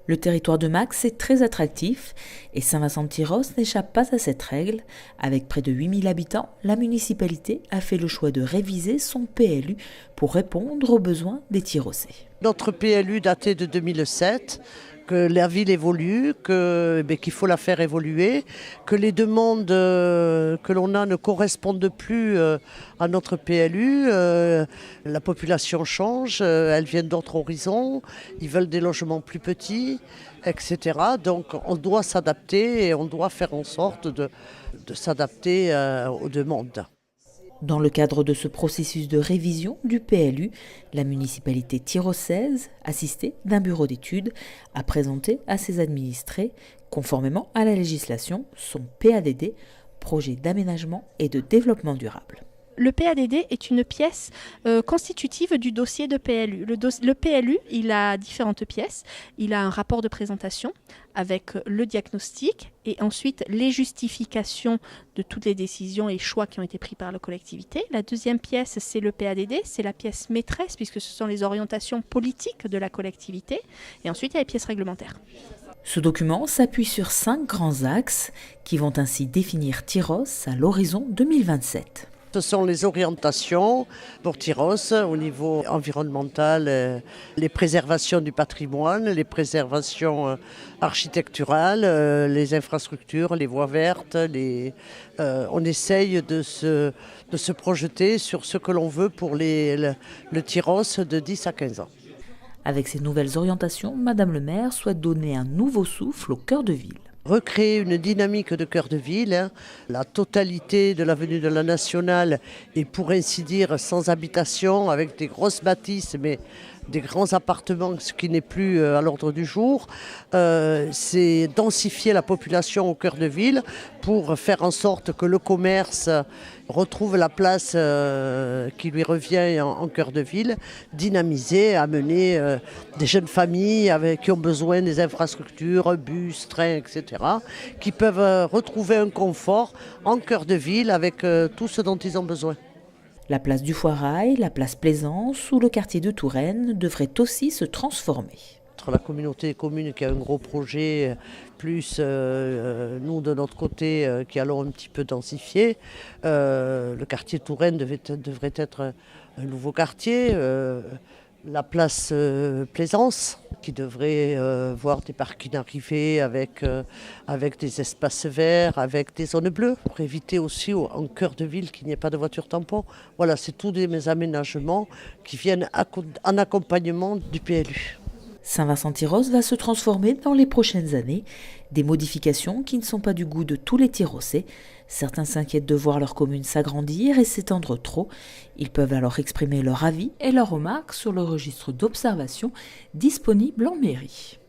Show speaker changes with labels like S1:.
S1: Le territoire de Max est très attractif et Saint-Vincent-de-Tyrosse n'échappe pas à cette règle. Avec près de 8000 habitants, la municipalité a fait le choix de réviser son PLU pour répondre aux besoins des Tyrossais.
S2: Notre PLU daté de 2007, que la ville évolue, qu'il faut la faire évoluer, que les demandes que l'on a ne correspondent plus à notre PLU. La population change, elle vient d'autres horizons, ils veulent des logements plus petits, etc. Donc on doit s'adapter et on doit faire en sorte de s'adapter aux demandes.
S1: Dans le cadre de ce processus de révision du PLU, la municipalité tyrossaise, assistée d'un bureau d'études, a présenté à ses administrés, conformément à la législation, son PADD, projet d'aménagement et de développement durable.
S3: Le PADD est une pièce constitutive du dossier de PLU. Le PLU, il a différentes pièces. Il a un rapport de présentation avec le diagnostic et ensuite les justifications de toutes les décisions et choix qui ont été pris par la collectivité. La deuxième pièce, c'est le PADD, c'est la pièce maîtresse puisque ce sont les orientations politiques de la collectivité. Et ensuite, il y a les pièces réglementaires.
S1: Ce document s'appuie sur 5 grands axes qui vont ainsi définir Tyrosse à l'horizon 2027.
S2: Ce sont les orientations pour Tyrosse au niveau environnemental, les préservations du patrimoine, les préservations architecturales, les infrastructures, les voies vertes. On essaye de se projeter sur ce que l'on veut pour le Tyrosse de 10 à 15 ans.
S1: Avec ces nouvelles orientations, Madame le maire souhaite donner un nouveau souffle au cœur de ville.
S2: Recréer une dynamique de cœur de ville. La totalité de l'avenue de la Nationale est pour ainsi dire sans habitation, avec des grosses bâtisses, mais des grands appartements, ce qui n'est plus à l'ordre du jour. C'est densifier la population au cœur de ville pour faire en sorte que le commerce retrouve la place qui lui revient en cœur de ville, dynamiser, amener des jeunes familles qui ont besoin des infrastructures, bus, trains, etc., qui peuvent retrouver un confort en cœur de ville avec tout ce dont ils ont besoin.
S1: La place du Foirail, la place Plaisance ou le quartier de Touraine devraient aussi se transformer.
S2: La communauté des communes qui a un gros projet, plus nous de notre côté qui allons un petit peu densifier. Le quartier de Touraine devrait être un nouveau quartier. La place Plaisance qui devrait voir des parkings arriver avec des espaces verts, avec des zones bleues, pour éviter aussi en cœur de ville qu'il n'y ait pas de voitures tampons. Voilà, c'est tous mes aménagements qui viennent en accompagnement du PLU.
S1: Saint-Vincent-Tyrosse va se transformer dans les prochaines années. Des modifications qui ne sont pas du goût de tous les Tyrossais. Certains s'inquiètent de voir leur commune s'agrandir et s'étendre trop. Ils peuvent alors exprimer leur avis et leurs remarques sur le registre d'observation disponible en mairie.